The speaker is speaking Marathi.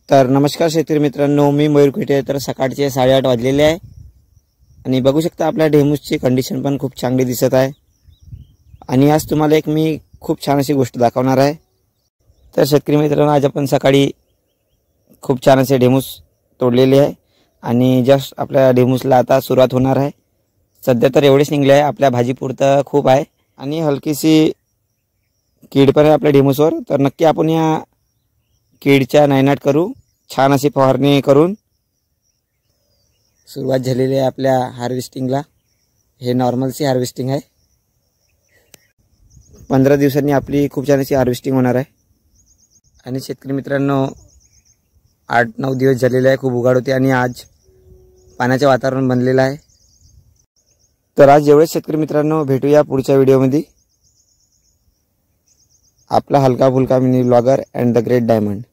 तर नमस्कार शेतकरी मित्रांनो, मी मयूर कुटे. तर सकाळचे 8:30 वाजलेले आहे आणि बघू शकता आपल्या ढेमूसची कंडिशन पण खूप चांगली दिसत आहे. आणि आज तुम्हाला एक मी खूप छान अशी गोष्ट दाखवणार आहे. तर शेतकरी मित्रांनो, आज आपण सकाळी खूप छान असे ढेमूस तोडलेले आहे आणि जस्ट आपल्या ढेमूसला आता सुरुवात होणार आहे. सध्या तर एवढेच निघले आहे, आपल्या भाजीपुरतं खूप आहे आणि हलकीशी कीड पण आहे आपल्या ढेमूसवर. तर नक्की आपण या कीडच्या नायनाट करू, छान अशी फवारणी करून. सुरुवात झालेली आहे आपल्या हार्वेस्टिंगला. हे नॉर्मलची हार्वेस्टिंग आहे. 15 दिवसांनी आपली खूप छान अशी हार्वेस्टिंग होणार आहे. आणि शेतकरी मित्रांनो, 8-9 दिवस झालेले आहे, खूप उघाड होते आणि आज पाण्याचे वातावरण बनलेलं आहे. तर आज एवढेच शेतकरी मित्रांनो, भेटूया पुढच्या व्हिडिओमध्ये. आपला हलका फुलका mini blogger and the great diamond.